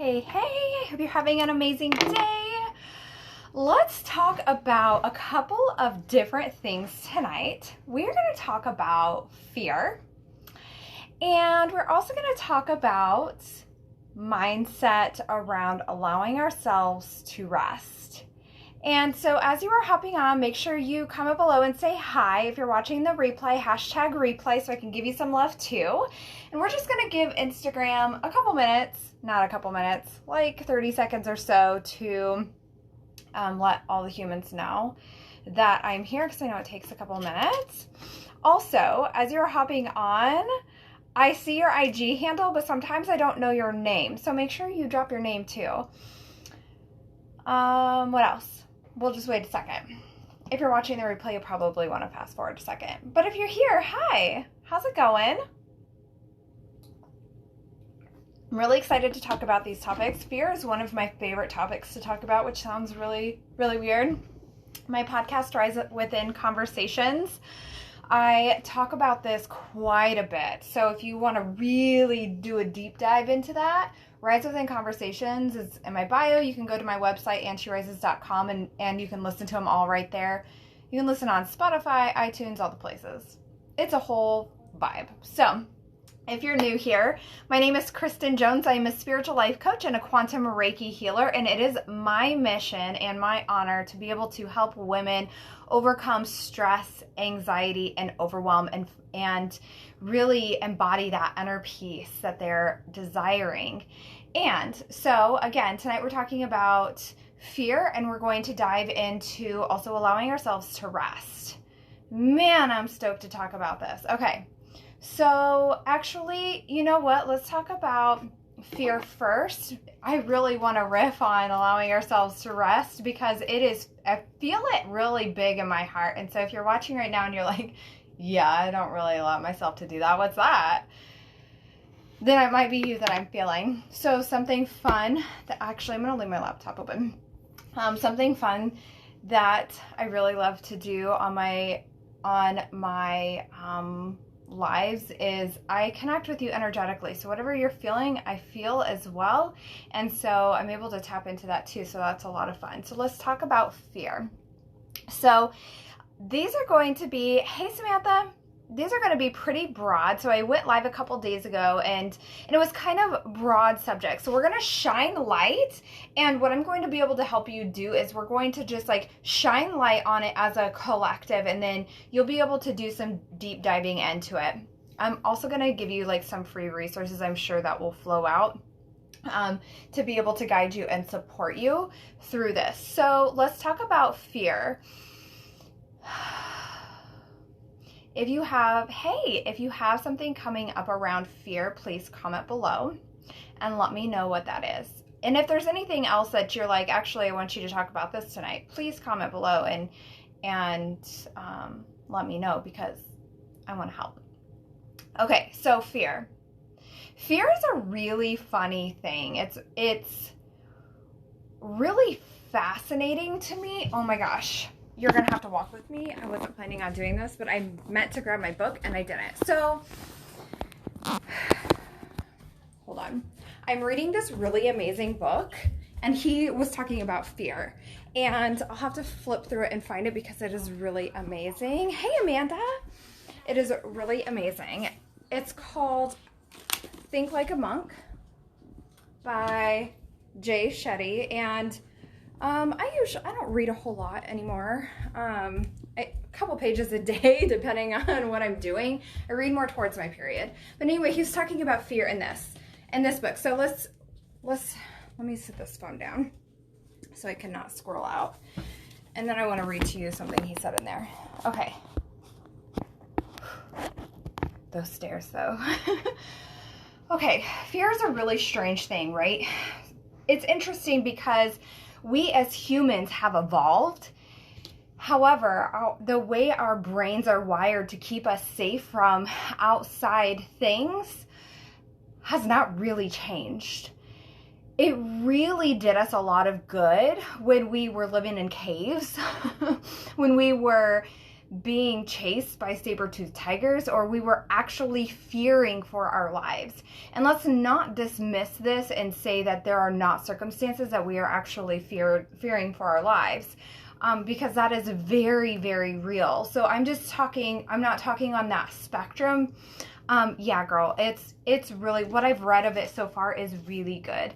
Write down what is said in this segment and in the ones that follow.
Hey, I hope you're having an amazing day. Let's talk about a couple of different things tonight. We're going to talk about fear, and we're also going to talk about mindset around allowing ourselves to rest. And so as you are hopping on, make sure you comment below and say hi. If you're watching the replay, hashtag replay so I can give you some love too. And we're just gonna give Instagram a couple minutes, not a couple minutes, like 30 seconds or so to let all the humans know that I'm here, because I know it takes a couple minutes. Also, as you're hopping on, I see your IG handle, but sometimes I don't know your name. So make sure you drop your name too. What else? We'll just wait a second. If you're watching the replay, you'll probably want to fast forward a second. But if you're here, hi, how's it going? I'm really excited to talk about these topics. Fear is one of my favorite topics to talk about, which sounds really, really weird. My podcast, Rise Within Conversations, I talk about this quite a bit. So if you want to really do a deep dive into that, Rise Within Conversations is in my bio. You can go to my website, ansherises.com, and you can listen to them all right there. You can listen on Spotify, iTunes, all the places. It's a whole vibe. So if you're new here, my name is Kristen Jones. I am a spiritual life coach and a quantum Reiki healer, and it is my mission and my honor to be able to help women overcome stress, anxiety, and overwhelm, and really embody that inner peace that they're desiring. And so, again, tonight we're talking about fear, and we're going to dive into also allowing ourselves to rest. Man, I'm stoked to talk about this. Okay. So actually, you know what? Let's talk about fear first. I really want to riff on allowing ourselves to rest because I feel it really big in my heart. And so if you're watching right now and you're like, yeah, I don't really allow myself to do that, what's that? Then it might be you that I'm feeling. So something fun that actually, I'm going to leave my laptop open. Something fun that I really love to do on my lives is I connect with you energetically. So whatever you're feeling, I feel as well. And so I'm able to tap into that too. So that's a lot of fun. So let's talk about fear. So these are going to be, hey Samantha, these are going to be pretty broad. So I went live a couple days ago and it was kind of broad subject. So we're going to shine light, and what I'm going to be able to help you do is we're going to just like shine light on it as a collective, and then you'll be able to do some deep diving into it. I'm also going to give you like some free resources I'm sure that will flow out to be able to guide you and support you through this. So let's talk about fear. If you have something coming up around fear, please comment below and let me know what that is. And if there's anything else that you're like, actually, I want you to talk about this tonight, please comment below and let me know, because I want to help. Okay, so fear. Fear is a really funny thing. It's really fascinating to me. Oh my gosh. You're going to have to walk with me. I wasn't planning on doing this, but I meant to grab my book and I didn't. So, hold on. I'm reading this really amazing book, and he was talking about fear. And I'll have to flip through it and find it because it is really amazing. Hey, Amanda. It is really amazing. It's called Think Like a Monk by Jay Shetty. And I don't read a whole lot anymore. A couple pages a day, depending on what I'm doing. I read more towards my period. But anyway, he was talking about fear in this book. So let me sit this phone down so I cannot scroll out. And then I want to read to you something he said in there. Okay. Those stairs though. Okay, fear is a really strange thing, right? It's interesting because we as humans have evolved. However, the way our brains are wired to keep us safe from outside things has not really changed. It really did us a lot of good when we were living in caves, when we were being chased by saber-toothed tigers, or we were actually fearing for our lives. And let's not dismiss this and say that there are not circumstances that we are actually fearing for our lives, because that is very, very real. So I'm not talking on that spectrum. Yeah, girl, it's really, what I've read of it so far is really good.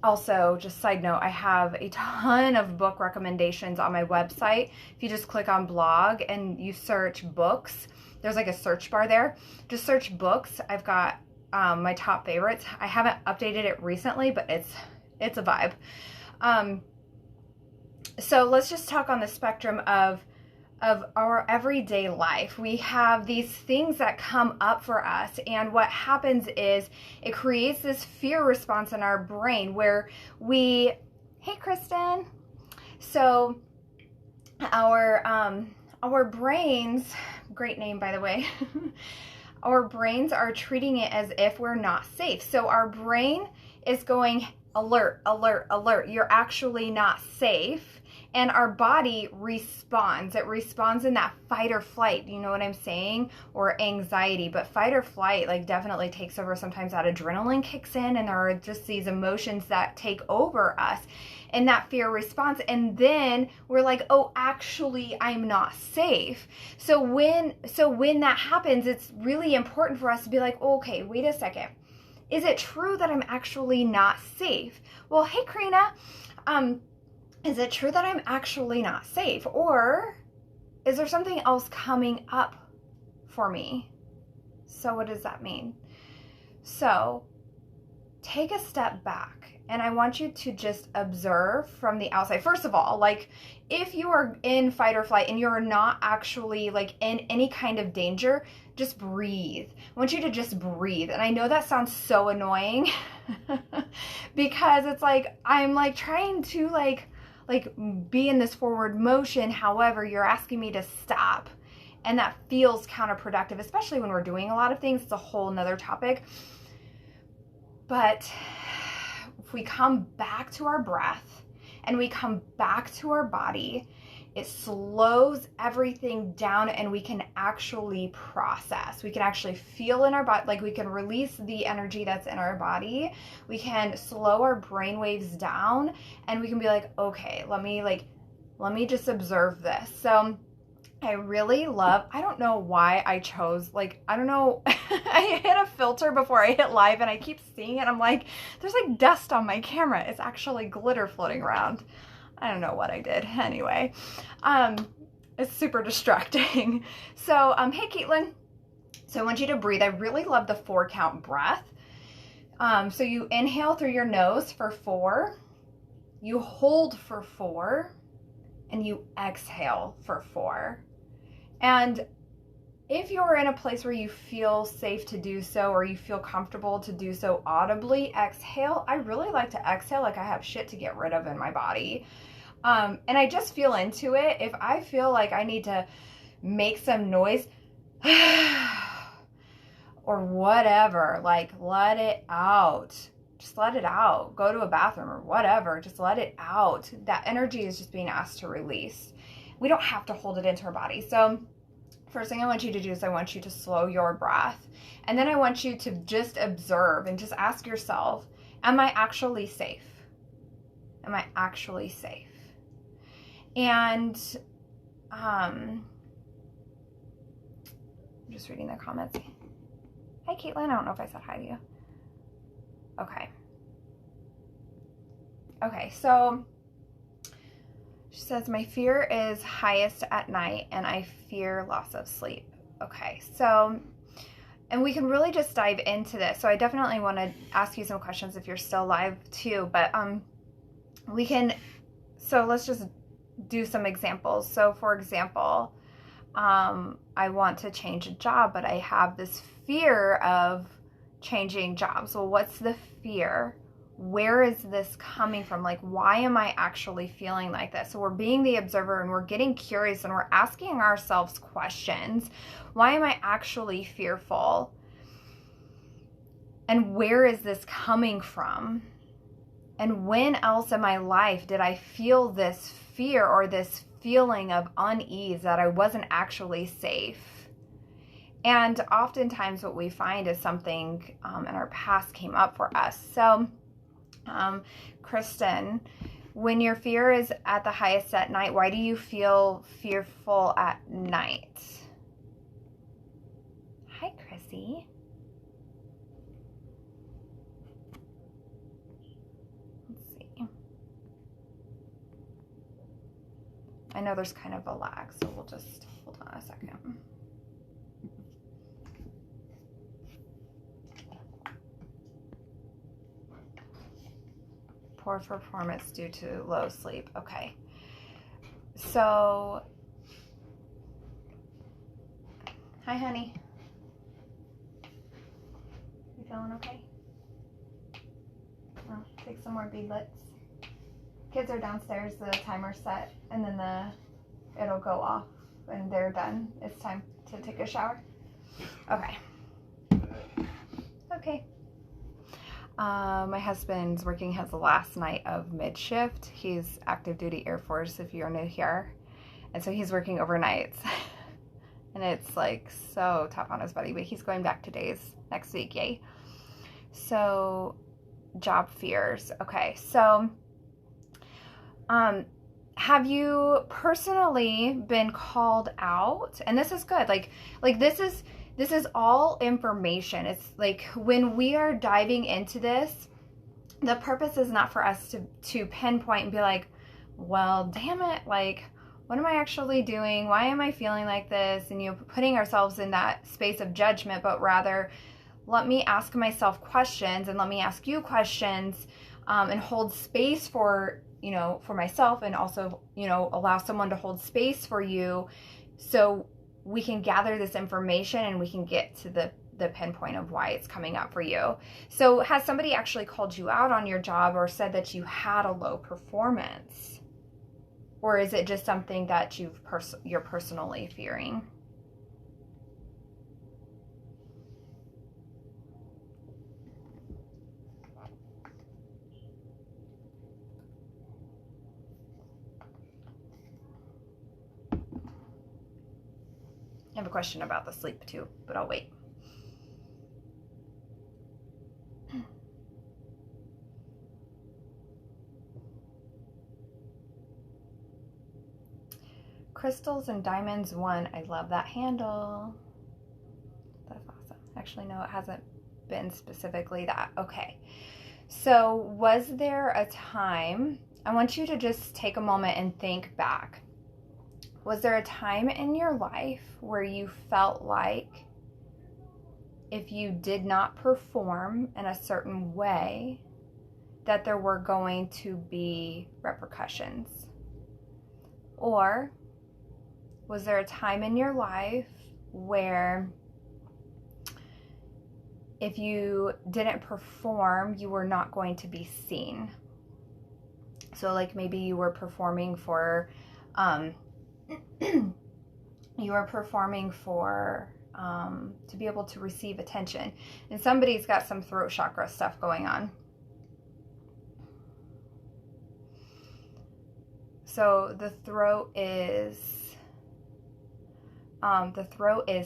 Also, just side note, I have a ton of book recommendations on my website. If you just click on blog and you search books, there's like a search bar there. Just search books. I've got my top favorites. I haven't updated it recently, but it's a vibe. So let's just talk on the spectrum of our everyday life. We have these things that come up for us, and what happens is it creates this fear response in our brain where hey Kristen. So our brains, great name by the way, our brains are treating it as if we're not safe. So our brain is going alert, alert, alert. You're actually not safe. And our body responds. It responds in that fight or flight, you know what I'm saying? Or anxiety. But fight or flight like definitely takes over. Sometimes that adrenaline kicks in, and there are just these emotions that take over us in that fear response. And then we're like, oh, actually, I'm not safe. So when that happens, it's really important for us to be like, okay, wait a second. Is it true that I'm actually not safe? Well, hey, Karina, is it true that I'm actually not safe? Or is there something else coming up for me? So what does that mean? So take a step back, and I want you to just observe from the outside. First of all, like if you are in fight or flight and you're not actually like in any kind of danger, just breathe. I want you to just breathe. And I know that sounds so annoying because it's like I'm like trying to like be in this forward motion. However, you're asking me to stop, and that feels counterproductive, especially when we're doing a lot of things. It's a whole nother topic. But if we come back to our breath and we come back to our body, it slows everything down, and we can actually process. We can actually feel in our body, like we can release the energy that's in our body. We can slow our brain waves down, and we can be like, okay, let me just observe this. So I really love, I don't know why I chose, I don't know, I hit a filter before I hit live, and I keep seeing it. I'm like, there's like dust on my camera. It's actually glitter floating around. I don't know what I did. Anyway, it's super distracting. So, hey, Caitlin. So I want you to breathe. I really love the 4-count breath. So you inhale through your nose for 4, you hold for 4, and you exhale for 4. And if you're in a place where you feel safe to do so, or you feel comfortable to do so audibly, exhale. I really like to exhale like I have shit to get rid of in my body. And I just feel into it. If I feel like I need to make some noise or whatever, like let it out. Just let it out. Go to a bathroom or whatever. Just let it out. That energy is just being asked to release. We don't have to hold it into our body. So first thing I want you to do is I want you to slow your breath. And then I want you to just observe and just ask yourself, am I actually safe? Am I actually safe? And I'm just reading the comments. Hi, Caitlin. I don't know if I said hi to you. Okay, so she says, my fear is highest at night, and I fear loss of sleep. Okay, so, and we can really just dive into this. So I definitely want to ask you some questions if you're still live too, but so let's just do some examples. So for example, I want to change a job, but I have this fear of changing jobs. Well, what's the fear? Where is this coming from? Like, why am I actually feeling like this? So we're being the observer, and we're getting curious, and we're asking ourselves questions. Why am I actually fearful? And where is this coming from? And when else in my life did I feel this fear or this feeling of unease that I wasn't actually safe. And oftentimes what we find is something in our past came up for us. So, Kristen, when your fear is at the highest at night, why do you feel fearful at night? Hi, Chrissy. Let's see. I know there's kind of a lag, so we'll just hold on a second. Poor performance due to low sleep. Okay. So, hi, honey. You feeling okay? Oh, take some more beadlets. Kids are downstairs. The timer's set, and then it'll go off, and they're done. It's time to take a shower. Okay. Okay. My husband's working his last night of mid-shift. He's active duty Air Force, if you're new here. And so he's working overnights. And it's like so tough on his body, but he's going back to days next week, yay. So, job fears. Okay, so have you personally been called out? And this is good. Like this is all information. It's like when we are diving into this, the purpose is not for us to pinpoint and be like, well, damn it, like, what am I actually doing? Why am I feeling like this? And, putting ourselves in that space of judgment, but rather let me ask myself questions and let me ask you questions, and hold space for myself, and also, allow someone to hold space for you so we can gather this information and we can get to the pinpoint of why it's coming up for you. So has somebody actually called you out on your job or said that you had a low performance? Or is it just something that you're personally fearing? I have a question about the sleep too, but I'll wait. Crystals and Diamonds 1. I love that handle. That's awesome. Actually, no, it hasn't been specifically that. Okay. So was there a time, I want you to just take a moment and think back. Was there a time in your life where you felt like if you did not perform in a certain way, that there were going to be repercussions? Or was there a time in your life where if you didn't perform, you were not going to be seen? So like maybe you were performing for, to be able to receive attention. And somebody's got some throat chakra stuff going on. So the throat is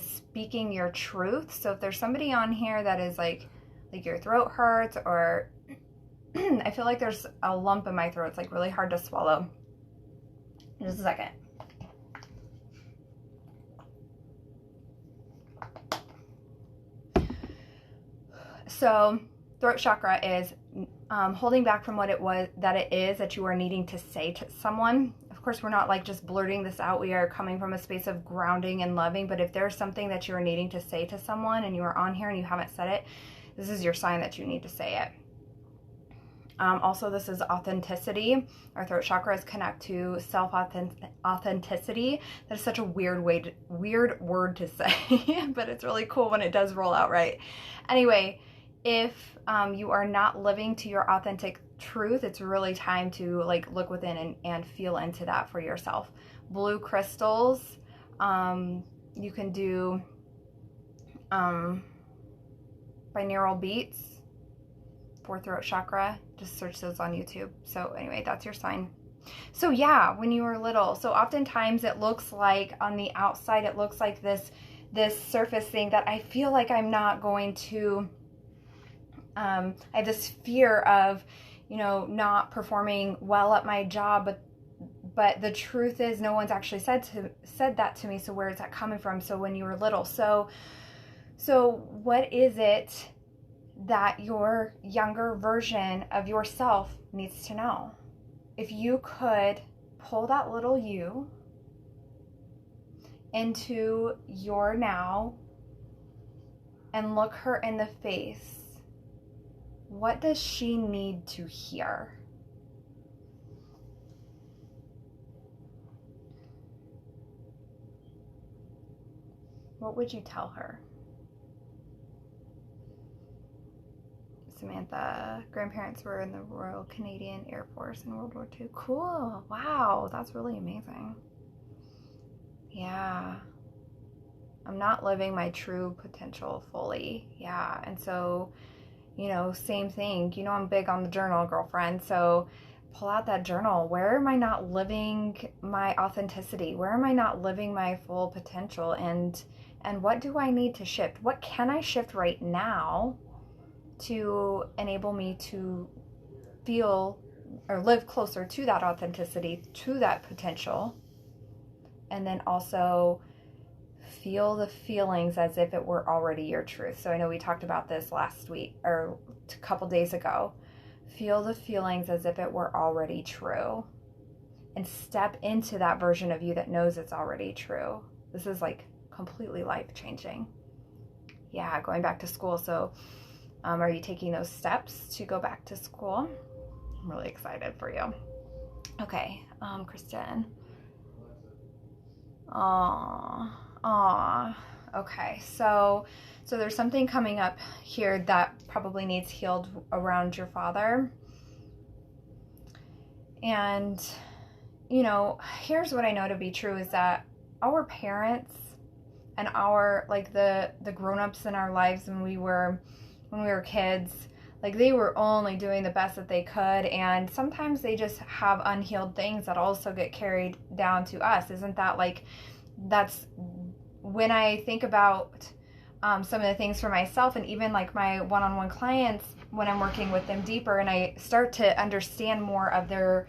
speaking your truth. So if there's somebody on here that is like your throat hurts, or I feel like there's a lump in my throat. It's like really hard to swallow. Just a second. So throat chakra is holding back from what it is that you are needing to say to someone. Of course, we're not like just blurting this out. We are coming from a space of grounding and loving. But if there's something that you're needing to say to someone and you are on here and you haven't said it, this is your sign that you need to say it. Also, this is authenticity. Our throat chakras connect to self-authenticity. That is such a weird word to say, but it's really cool when it does roll out right. Anyway, if you are not living to your authentic truth, it's really time to like look within and feel into that for yourself. Blue crystals, you can do binaural beats for throat chakra. Just search those on YouTube. So anyway, that's your sign. So yeah, when you were little. So oftentimes it looks like on the outside, it looks like this surface thing that I feel like I'm not going to, I have this fear of, not performing well at my job, but the truth is no one's actually said that to me. So where is that coming from? So when you were little, so what is it that your younger version of yourself needs to know? If you could pull that little you into your now and look her in the face, what does she need to hear? What would you tell her? Samantha, grandparents were in the Royal Canadian Air Force in World War II. Cool. Wow, that's really amazing. Yeah. I'm not living my true potential fully. Yeah. And so, same thing. I'm big on the journal, girlfriend. So pull out that journal. Where am I not living my authenticity? Where am I not living my full potential? And what do I need to shift? What can I shift right now to enable me to feel or live closer to that authenticity, to that potential, and then also feel the feelings as if it were already your truth. So I know we talked about this last week or a couple days ago. Feel the feelings as if it were already true and step into that version of you that knows it's already true. This is like completely life-changing. Yeah, going back to school. So are you taking those steps to go back to school? I'm really excited for you. Okay, Kristen. Okay, so there's something coming up here that probably needs healed around your father. And, here's what I know to be true is that our parents and our, like the grown-ups in our lives when we were kids, like they were only doing the best that they could, and sometimes they just have unhealed things that also get carried down to us. Isn't that like, that's when I think about some of the things for myself, and even like my one-on-one clients, when I'm working with them deeper and I start to understand more of their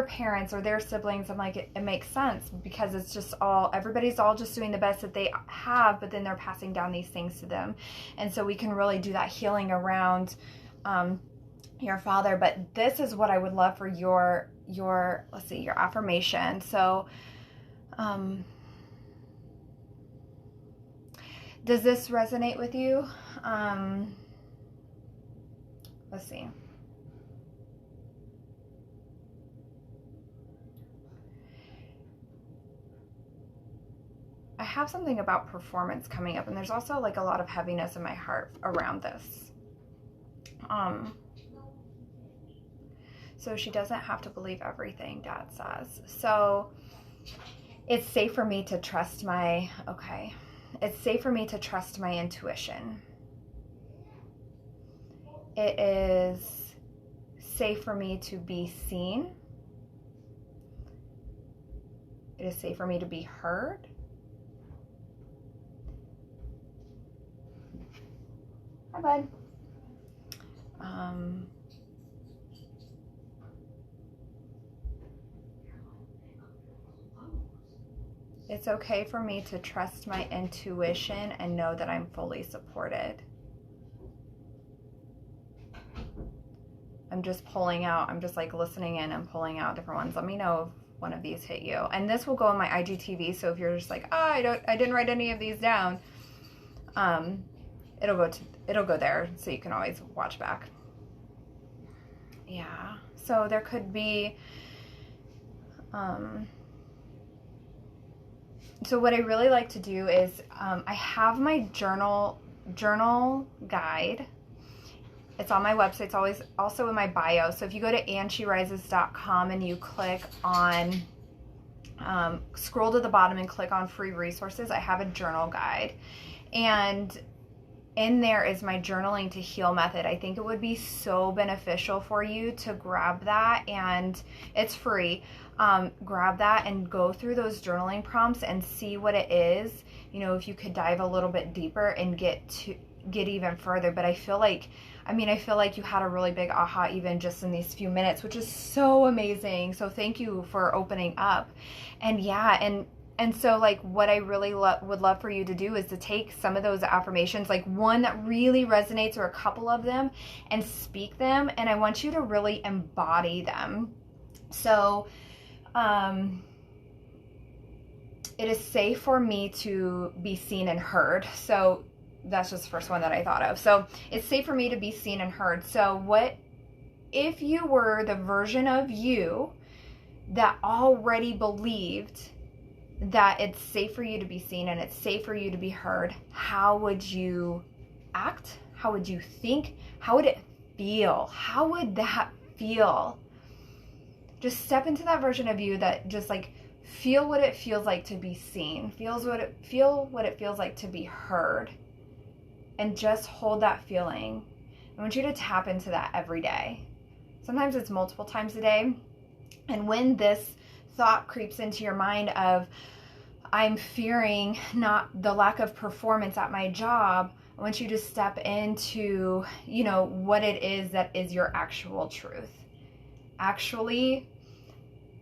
parents or their siblings, I'm like, it makes sense, because it's just everybody's all just doing the best that they have, but then they're passing down these things to them. And so we can really do that healing around your father. But this is what I would love for your let's see, your affirmation. So does this resonate with you? Let's see. I have something about performance coming up, and there's also like a lot of heaviness in my heart around this. So she doesn't have to believe everything Dad says. So it's safe for me to trust it's safe for me to trust my intuition. It is safe for me to be seen. It is safe for me to be heard. Hi, bud. It's okay for me to trust my intuition and know that I'm fully supported. I'm just pulling out, I'm just like listening in and pulling out different ones. Let me know if one of these hit you. And this will go on my IGTV, so if you're just like, I didn't write any of these down, it'll go there, so you can always watch back. Yeah, so there could be, so what I really like to do is, I have my journal guide. It's on my website. It's always also in my bio. So if you go to AnSheRises.com and you click on, scroll to the bottom and click on free resources, I have a journal guide. And in there is my Journaling to Heal method. I think it would be so beneficial for you to grab that, and it's free. Grab that and go through those journaling prompts and see what it is. You know, if you could dive a little bit deeper and get even further. But I feel like you had a really big aha even just in these few minutes, which is so amazing. So thank you for opening up. And yeah, and so like what I really would love for you to do is to take some of those affirmations, like one that really resonates or a couple of them, and speak them. And I want you to really embody them. So it is safe for me to be seen and heard. So that's just the first one that I thought of. So it's safe for me to be seen and heard. So what if you were the version of you that already believed that it's safe for you to be seen and it's safe for you to be heard? How would you act? How would you think? How would it feel? How would that feel? Just step into that version of you that just like feel what it feels like to be seen, feel what it feels like to be heard, and just hold that feeling. I want you to tap into that every day. Sometimes it's multiple times a day. And when this thought creeps into your mind of, I'm fearing not the lack of performance at my job, I want you to step into, you know, what it is that is your actual truth. Actually,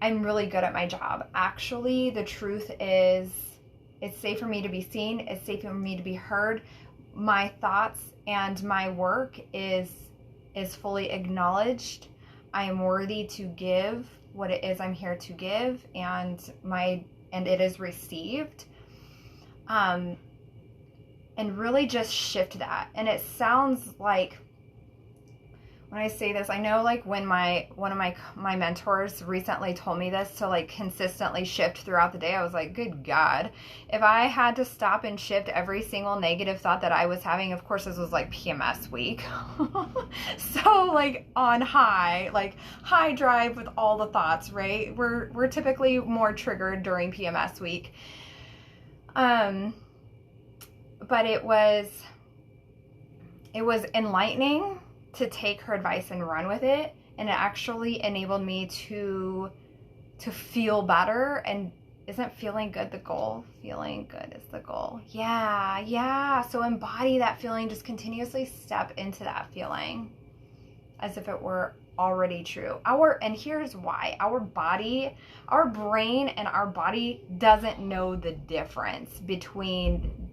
I'm really good at my job. Actually, the truth is, it's safe for me to be seen. It's safe for me to be heard. My thoughts and my work is fully acknowledged. I am worthy to give what it is I'm here to give, and it is received. And really just shift that. And it sounds like, when I say this, I know like when one of my mentors recently told me this, to like consistently shift throughout the day, I was like, good God, if I had to stop and shift every single negative thought that I was having, of course this was like PMS week. So like on high drive with all the thoughts, right? We're typically more triggered during PMS week. But it was enlightening to take her advice and run with it, and it actually enabled me to feel better. And isn't feeling good the goal? Feeling good is the goal. Yeah. So embody that feeling. Just continuously step into that feeling as if it were already true. And here's why. Our brain and our body doesn't know the difference between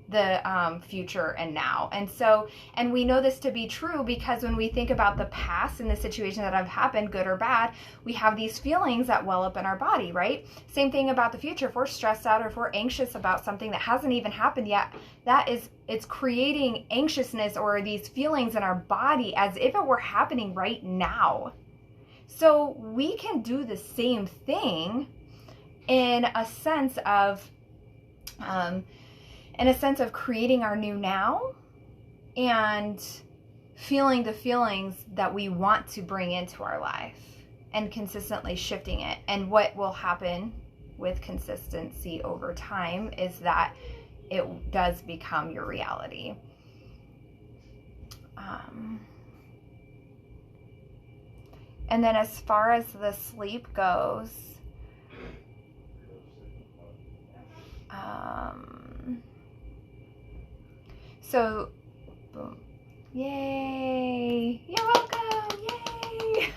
the future and now. And we know this to be true because when we think about the past and the situations that have happened, good or bad, we have these feelings that well up in our body, right? Same thing about the future. If we're stressed out or if we're anxious about something that hasn't even happened yet, it's creating anxiousness or these feelings in our body as if it were happening right now. So we can do the same thing in a sense of creating our new now and feeling the feelings that we want to bring into our life and consistently shifting it. And what will happen with consistency over time is that it does become your reality. And then as far as the sleep goes, so, boom. Yay! You're welcome! Yay!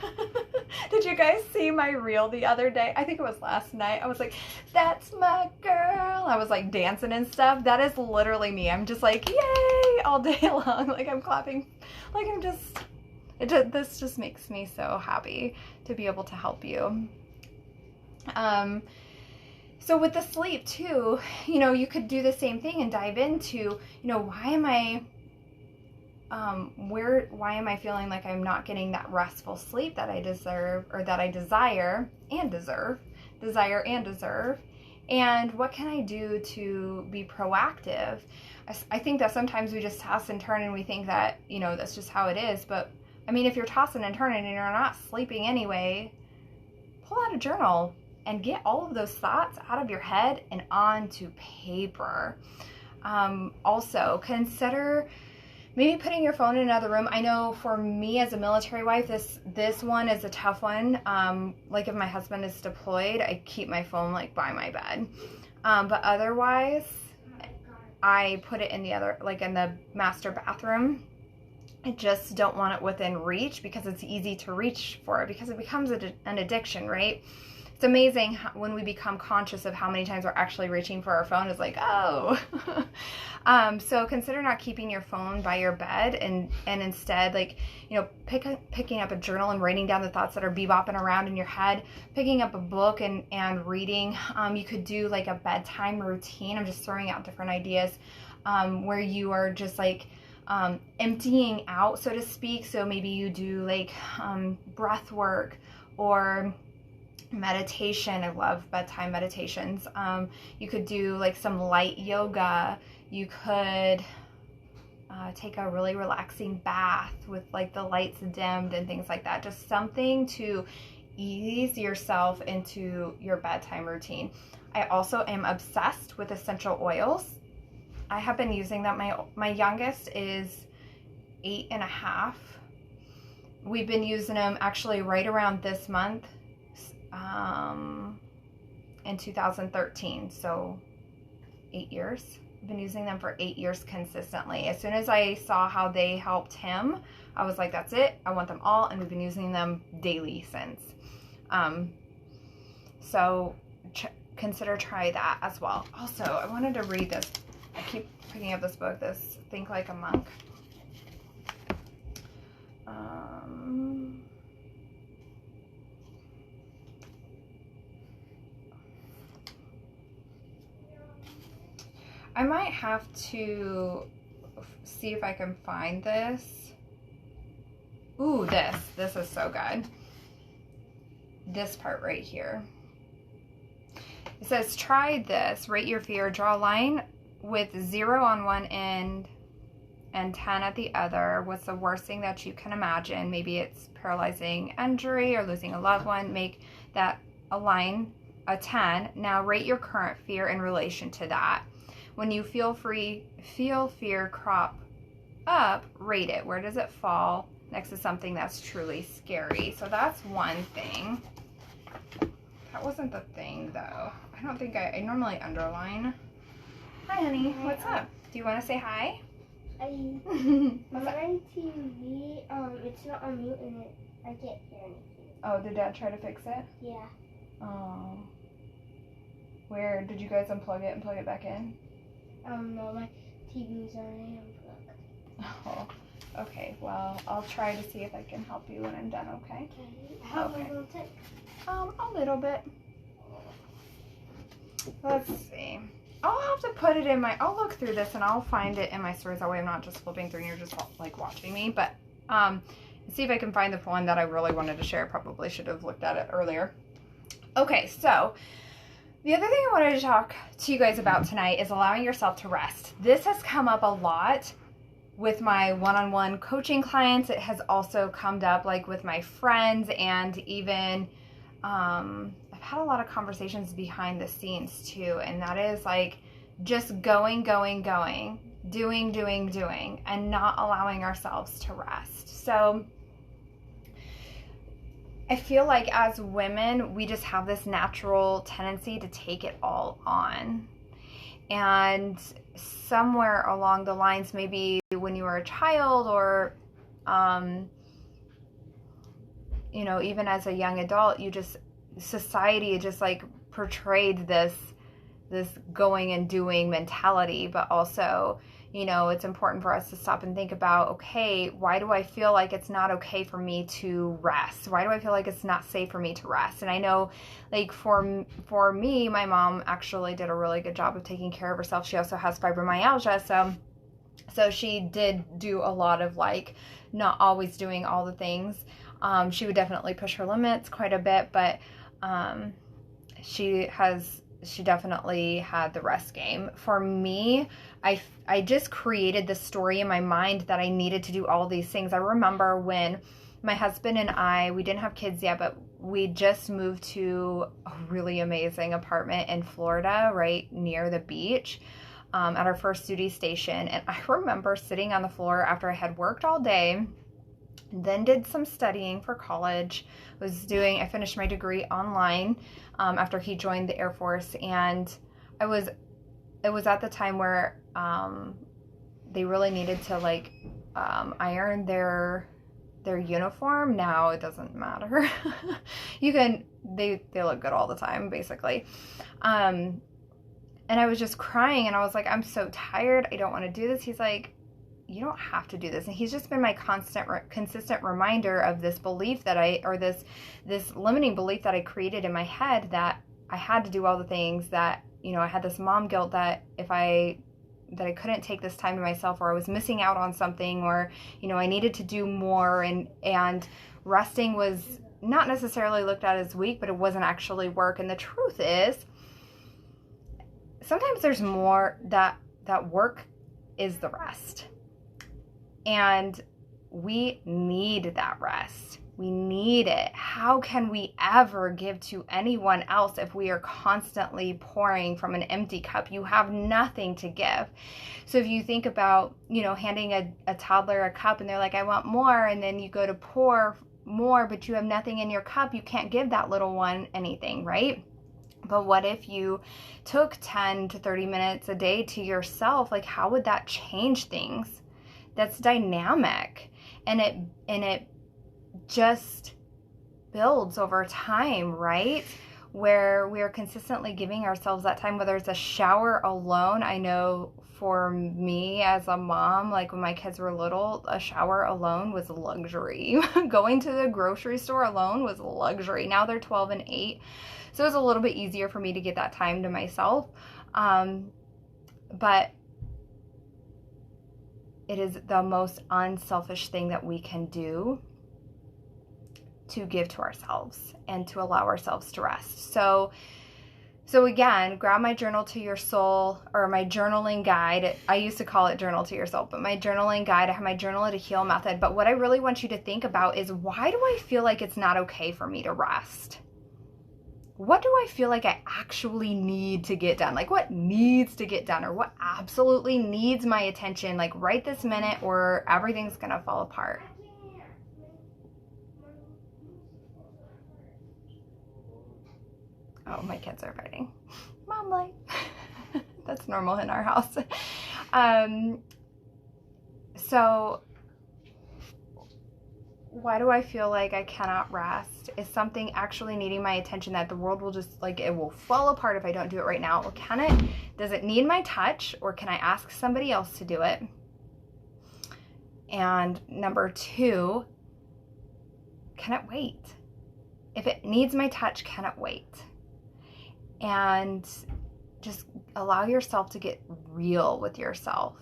Did you guys see my reel the other day? I think it was last night. I was like, that's my girl. I was like dancing and stuff. That is literally me. I'm just like, yay! All day long. Like I'm clapping. Like this just makes me so happy to be able to help you. So with the sleep too, you could do the same thing and dive into, why am I feeling like I'm not getting that restful sleep that I deserve, or that I desire and deserve, and what can I do to be proactive? I think that sometimes we just toss and turn and we think that, that's just how it is. But I mean, if you're tossing and turning and you're not sleeping anyway, pull out a journal and get all of those thoughts out of your head and onto paper. Also, consider maybe putting your phone in another room. I know for me as a military wife, this one is a tough one. Like if my husband is deployed, I keep my phone like by my bed. But otherwise, I put it in the other, like in the master bathroom. I just don't want it within reach because it's easy to reach for it because it becomes an addiction, right? It's amazing when we become conscious of how many times we're actually reaching for our phone. It's like, oh. So consider not keeping your phone by your bed and instead, like, you know, picking up a journal and writing down the thoughts that are bebopping around in your head, picking up a book and reading. You could do like a bedtime routine. I'm just throwing out different ideas where you are just like emptying out, so to speak. So maybe you do like breath work or meditation. I love bedtime meditations. You could do like some light yoga. You could take a really relaxing bath with like the lights dimmed and things like that. Just something to ease yourself into your bedtime routine. I also am obsessed with essential oils. I have been using that. My youngest is 8.5. We've been using them actually right around this month in 2013, so 8 years. I've been using them for 8 years consistently. As soon as I saw how they helped him, I was like, that's it, I want them all, and we've been using them daily since. So consider try that as well. Also, I wanted to read this. I keep picking up this book, this Think Like a Monk. I might have to see if I can find this. Ooh, this is so good. This part right here. It says, try this, rate your fear, draw a line with 0 on one end and 10 at the other. What's the worst thing that you can imagine? Maybe it's paralyzing injury or losing a loved one. Make that a line, a 10. Now rate your current fear in relation to that. When you feel fear crop up, rate it. Where does it fall next to something that's truly scary? So that's one thing. That wasn't the thing though. I don't think I normally underline. Hi honey, what's up? Do you want to say hi? I'm on TV. It's not on mute and I can't hear anything. Oh, did Dad try to fix it? Yeah. Oh. Where did you guys unplug it and plug it back in? No, my TV was already unplugged. Oh. Okay. Well, I'll try to see if I can help you when I'm done. Okay. Okay. How long will it take? A little bit. Let's see. I'll have to put it in my, I'll look through this and I'll find it in my stories. That way I'm not just flipping through and you're just like watching me. But see if I can find the one that I really wanted to share. Probably should have looked at it earlier. Okay, so the other thing I wanted to talk to you guys about tonight is allowing yourself to rest. This has come up a lot with my one-on-one coaching clients. It has also come up like with my friends, and even I've had a lot of conversations behind the scenes too, and that is like just going, doing, and not allowing ourselves to rest. So I feel like as women, we just have this natural tendency to take it all on. And somewhere along the lines, maybe when you were a child or, you know, even as a young adult, society just like portrayed this going and doing mentality. But also, you know, it's important for us to stop and think about, okay, why do I feel like it's not okay for me to rest? Why do I feel like it's not safe for me to rest? And I know, like, for me, my mom actually did a really good job of taking care of herself. She also has fibromyalgia, so she did do a lot of, like, not always doing all the things. She would definitely push her limits quite a bit, but she definitely had the rest game. For me, I just created this story in my mind that I needed to do all these things. I remember when my husband and we didn't have kids yet, but we just moved to a really amazing apartment in Florida, right near the beach. at our first duty station. And I remember sitting on the floor after I had worked all day, then did some studying for college, I finished my degree online after he joined the Air Force. And it was at the time where they really needed to like iron their uniform. Now it doesn't matter. They look good all the time, basically. And I was just crying, and I was like, I'm so tired. I don't want to do this. He's like, you don't have to do this. And he's just been my consistent reminder of this belief this limiting belief that I created in my head, that I had to do all the things, that, I had this mom guilt that I couldn't take this time to myself, or I was missing out on something, or, I needed to do more, and resting was not necessarily looked at as weak, but it wasn't actually work. And the truth is, sometimes there's more, that work is the rest. And we need that rest. We need it. How can we ever give to anyone else if we are constantly pouring from an empty cup? You have nothing to give. So if you think about, handing a toddler a cup and they're like, I want more, and then you go to pour more, but you have nothing in your cup, you can't give that little one anything, right? But what if you took 10 to 30 minutes a day to yourself? Like, how would that change things? That's dynamic, and it just builds over time, right? Where we are consistently giving ourselves that time, whether it's a shower alone. I know for me as a mom, like when my kids were little, a shower alone was luxury. Going to the grocery store alone was luxury. Now they're 12 and 8. So it's a little bit easier for me to get that time to myself. But it is the most unselfish thing that we can do to give to ourselves and to allow ourselves to rest. So again, grab my Journal to Your Soul, or my journaling guide. I used to call it Journal to Your Soul, but my journaling guide, I have my Journal to Heal method. But what I really want you to think about is, why do I feel like it's not okay for me to rest? What do I feel like I actually need to get done? Like, what needs to get done, or what absolutely needs my attention, like right this minute, or everything's gonna fall apart? Oh, my kids are fighting. Mom life. That's normal in our house. So why do I feel like I cannot rest? Is something actually needing my attention that the world will just, like, it will fall apart if I don't do it right now? Or does it need my touch, or can I ask somebody else to do it? And number 2, can it wait? If it needs my touch, can it wait? And just allow yourself to get real with yourself.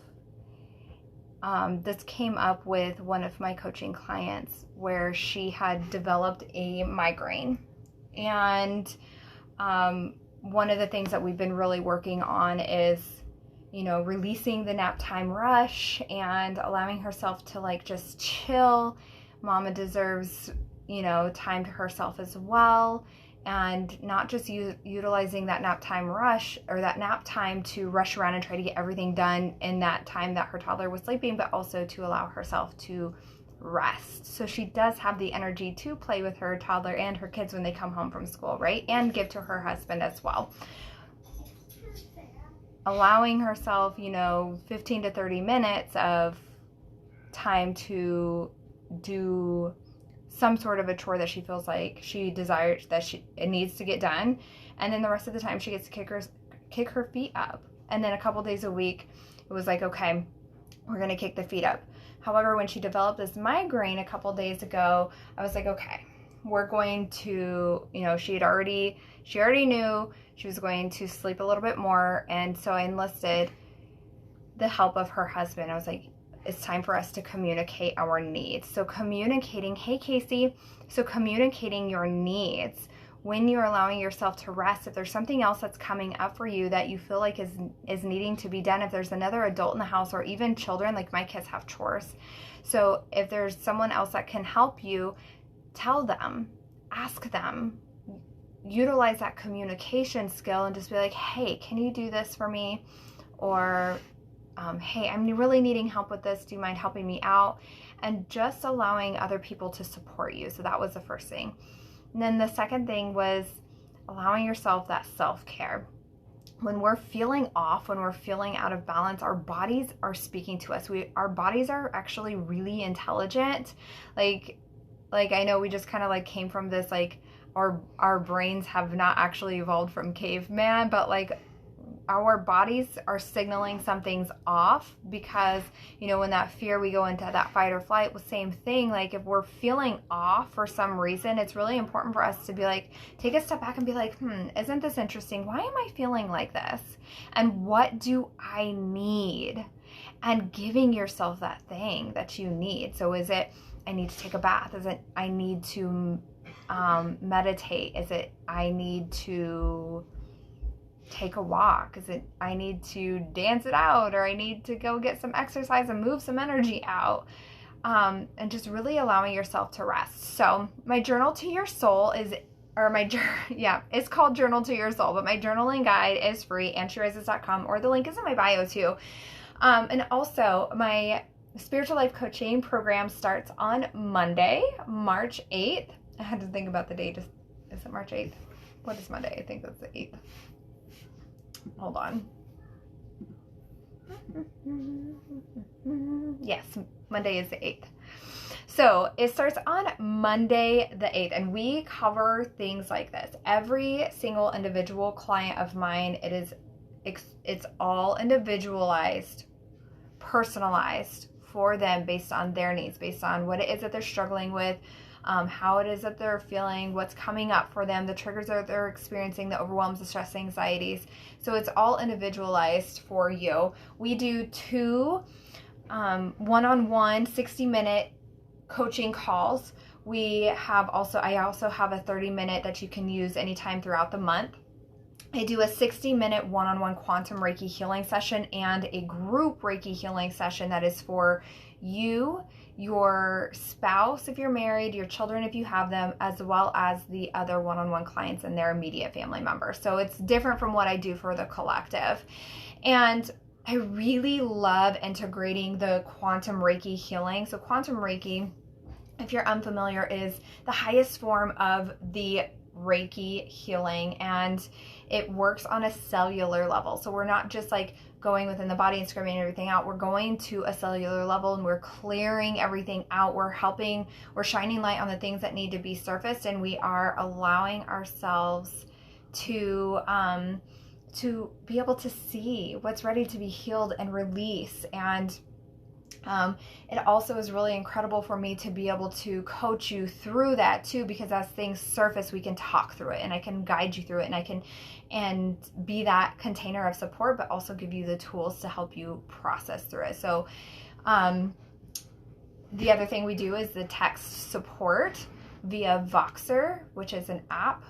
This came up with one of my coaching clients, where she had developed a migraine. And one of the things that we've been really working on is, releasing the nap time rush and allowing herself to, like, just chill. Mama deserves, time to herself as well. And not just utilizing that nap time rush, or that nap time to rush around and try to get everything done in that time that her toddler was sleeping, but also to allow herself to rest. So she does have the energy to play with her toddler and her kids when they come home from school, right? And give to her husband as well. Allowing herself, 15 to 30 minutes of time to do some sort of a chore that she feels like she desires, that it needs to get done, and then the rest of the time she gets to kick her feet up. And then a couple days a week, it was like, okay, we're gonna kick the feet up. However, when she developed this migraine a couple days ago, I was like, okay, we're going to, she already knew she was going to sleep a little bit more, and so I enlisted the help of her husband. I was like, it's time for us to communicate our needs. So communicating, hey Casey, communicating your needs when you're allowing yourself to rest. If there's something else that's coming up for you that you feel like is needing to be done, if there's another adult in the house, or even children, like my kids have chores. So if there's someone else that can help you, tell them, ask them, utilize that communication skill, and just be like, hey, can you do this for me? or hey, I'm really needing help with this. Do you mind helping me out? And just allowing other people to support you. So that was the first thing. And then the second thing was allowing yourself that self-care. When we're feeling off, when we're feeling out of balance, our bodies are speaking to us. Our bodies are actually really intelligent. Like I know we just kind of like came from this, like our brains have not actually evolved from caveman, but like our bodies are signaling something's off, because, you know, when that fear, we go into that fight or flight. Well, same thing. Like if we're feeling off for some reason, it's really important for us to be like, take a step back and be like, isn't this interesting? Why am I feeling like this? And what do I need? And giving yourself that thing that you need. So is it, I need to take a bath? Is it, I need to meditate? Is it, I need to take a walk? Is it, I need to dance it out, or I need to go get some exercise and move some energy out? And just really allowing yourself to rest. So my journal to your soul is, it's called Journal to Your Soul, but my journaling guide is free, AnshieRises.com, or the link is in my bio too. And also my Spiritual Life Coaching program starts on Monday, March 8th. I had to think about the date. Is it March 8th? What is Monday? I think that's the 8th. Hold on. Yes, Monday is the 8th. So it starts on Monday the 8th, and we cover things like this. Every single individual client of mine, it's all individualized, personalized for them based on their needs, based on what it is that they're struggling with, how it is that they're feeling, what's coming up for them, the triggers that they're experiencing, the overwhelms, the stress, anxieties. So it's all individualized for you. We do 2 one-on-one 60-minute coaching calls. I also have a 30-minute that you can use anytime throughout the month. I do a 60-minute one-on-one quantum Reiki healing session and a group Reiki healing session that is for you, your spouse if you're married, your children if you have them, as well as the other one-on-one clients and their immediate family members. So it's different from what I do for the collective. And I really love integrating the quantum Reiki healing. So quantum Reiki, if you're unfamiliar, is the highest form of the Reiki healing, and it works on a cellular level. So we're not just like going within the body and scrubbing everything out. We're going to a cellular level and we're clearing everything out. We're shining light on the things that need to be surfaced, and we are allowing ourselves to be able to see what's ready to be healed and release. And it also is really incredible for me to be able to coach you through that too, because as things surface, we can talk through it and I can guide you through it, and I can be that container of support, but also give you the tools to help you process through it. So the other thing we do is the text support via Voxer, which is an app.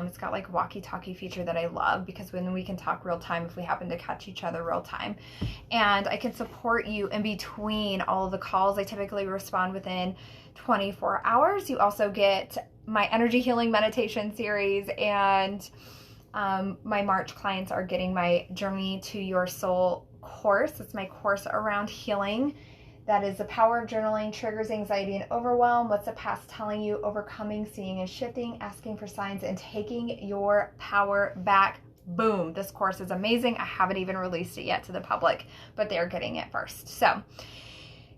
It's got like walkie-talkie feature that I love, because when we can talk real time if we happen to catch each other real time. And I can support you in between all of the calls. I typically respond within 24 hours. You also get my energy healing meditation series, and my March clients are getting my Journey to Your Soul course. It's my course around healing. That is the power of journaling, triggers anxiety and overwhelm. What's the past telling you? Overcoming, seeing and shifting, asking for signs, and taking your power back. Boom. This course is amazing. I haven't even released it yet to the public, but they're getting it first. So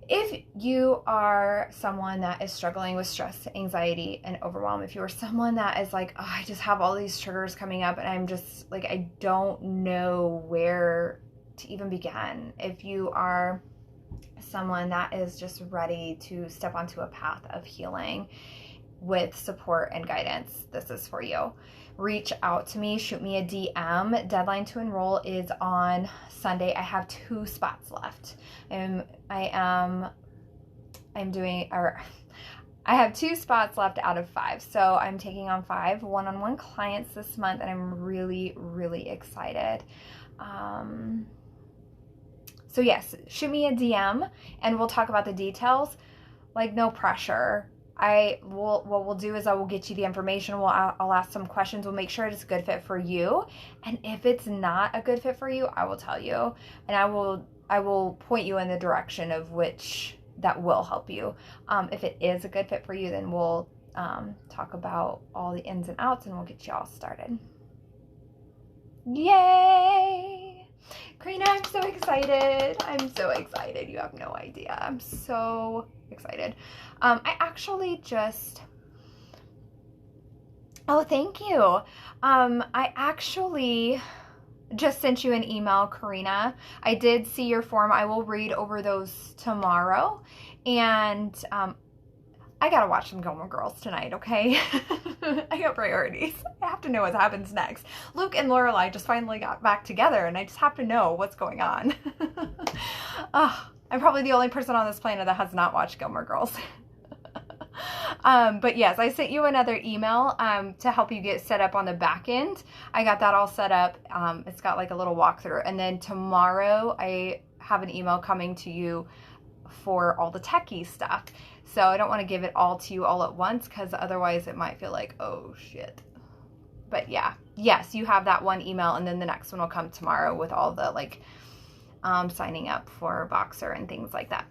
if you are someone that is struggling with stress, anxiety, and overwhelm, if you're someone that is like, oh, I just have all these triggers coming up and I'm just like, I don't know where to even begin. If you are someone that is just ready to step onto a path of healing with support and guidance, this is for you. Reach out to me, shoot me a DM. Deadline to enroll is on Sunday. I have 2 spots left. I have 2 spots left out of 5. So I'm taking on 5 one-on-one clients this month, and I'm really, really excited. So yes, shoot me a DM and we'll talk about the details. Like, no pressure. what we'll do is I will get you the information. I'll ask some questions. We'll make sure it's a good fit for you. And if it's not a good fit for you, I will tell you, and I will point you in the direction of which that will help you. If it is a good fit for you, then we'll talk about all the ins and outs, and we'll get you all started. Yay! Karina, I'm so excited. I'm so excited. You have no idea. I'm so excited. I actually oh, thank you. I actually just sent you an email, Karina. I did see your form. I will read over those tomorrow. And I gotta watch some Gilmore Girls tonight, okay? I got priorities. I have to know what happens next. Luke and Lorelai just finally got back together, and I just have to know what's going on. I'm probably the only person on this planet that has not watched Gilmore Girls. But yes, I sent you another email to help you get set up on the back end. I got that all set up. It's got like a little walkthrough. And then tomorrow I have an email coming to you for all the techie stuff. So I don't want to give it all to you all at once, because otherwise it might feel like, oh shit. But yeah, yes, you have that one email, and then the next one will come tomorrow with all the like signing up for Voxer and things like that.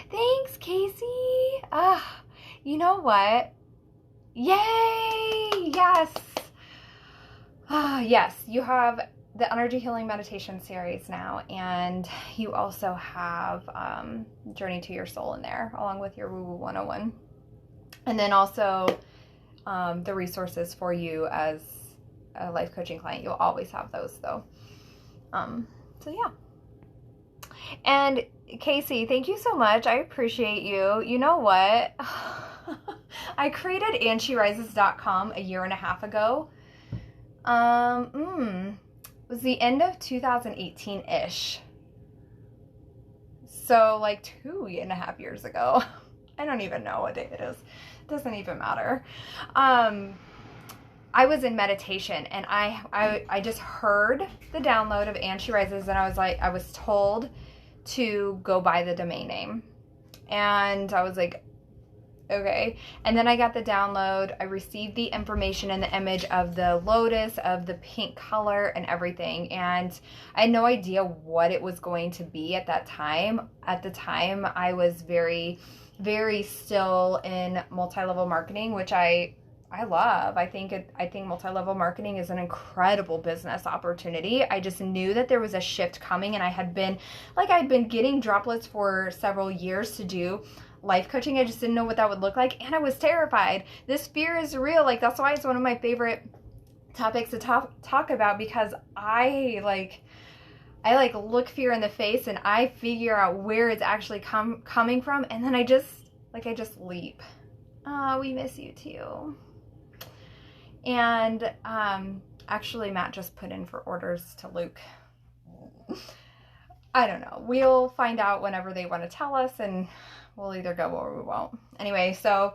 Thanks, Casey. You know what? Yay! Yes. Yes, you have the Energy Healing Meditation series now, and you also have Journey to Your Soul in there, along with your Woo Woo 101. And then also the resources for you as a life coaching client. You'll always have those, though. So yeah. And Casey, thank you so much. I appreciate you. You know what? I created AndSheRises.com a year and a half ago. It was the end of 2018-ish. So like 2.5 years ago. I don't even know what day it is. It doesn't even matter. I was in meditation, and I just heard the download of And She Rises, and I was told to go buy the domain name. And I was like, okay. And then I got the download. I received the information and the image of the lotus, of the pink color and everything. And I had no idea what it was going to be at that time. At the time, I was very, very still in multi-level marketing, which I love. I think multi-level marketing is an incredible business opportunity. I just knew that there was a shift coming, and I'd been getting droplets for several years to do life coaching. I just didn't know what that would look like, and I was terrified. This fear is real. Like, that's why it's one of my favorite topics to talk about, because I look fear in the face, and I figure out where it's actually coming from, and then I just leap. Oh, we miss you too. And actually, Matt just put in for orders to Luke. I don't know. We'll find out whenever they want to tell us, and we'll either go or we won't. Anyway, so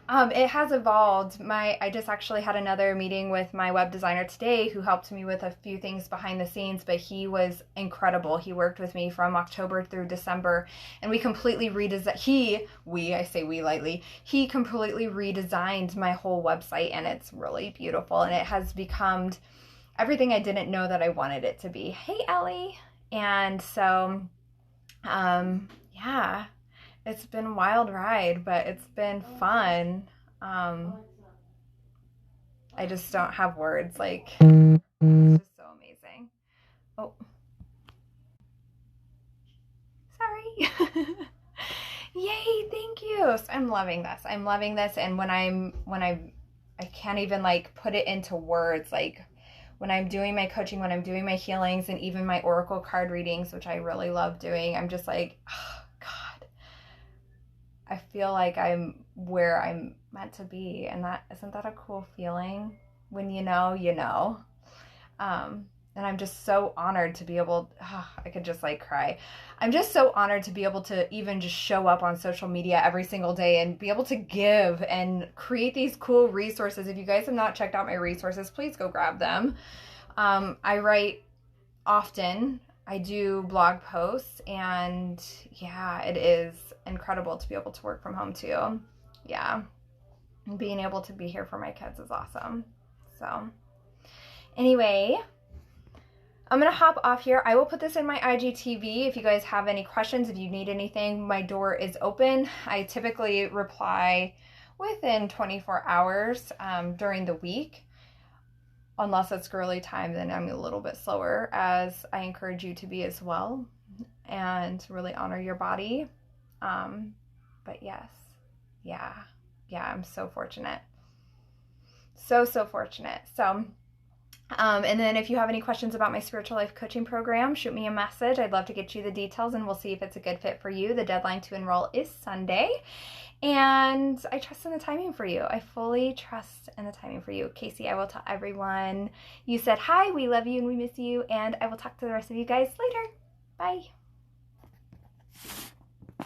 it has evolved. I just actually had another meeting with my web designer today, who helped me with a few things behind the scenes, but he was incredible. He worked with me from October through December, and we completely redesigned, I say we lightly, he completely redesigned my whole website, and it's really beautiful, and it has become everything I didn't know that I wanted it to be. Hey, Ellie. And so, yeah. It's been a wild ride, but it's been fun. I just don't have words. Like, it's just so amazing. Oh, sorry. Yay, thank you. So I'm loving this. And when I can't even like put it into words, like when I'm doing my coaching, when I'm doing my healings, and even my oracle card readings, which I really love doing, I'm just like, oh, God, I feel like I'm where I'm meant to be. And isn't that a cool feeling? When you know, you know. And I'm just so honored to be able, I could just like cry. I'm just so honored to be able to even just show up on social media every single day and be able to give and create these cool resources. If you guys have not checked out my resources, please go grab them. I write often. I do blog posts, and yeah, it is incredible to be able to work from home too. Yeah. Being able to be here for my kids is awesome. So anyway, I'm going to hop off here. I will put this in my IGTV. If you guys have any questions, if you need anything, my door is open. I typically reply within 24 hours during the week. Unless it's girly time, then I'm a little bit slower, as I encourage you to be as well and really honor your body. But yes, yeah, I'm so fortunate. So fortunate. So, and then if you have any questions about my spiritual life coaching program, shoot me a message. I'd love to get you the details, and we'll see if it's a good fit for you. The deadline to enroll is Sunday. And I trust in the timing for you. I fully trust in the timing for you. Casey, I will tell everyone you said hi, we love you, and we miss you. And I will talk to the rest of you guys later. Bye.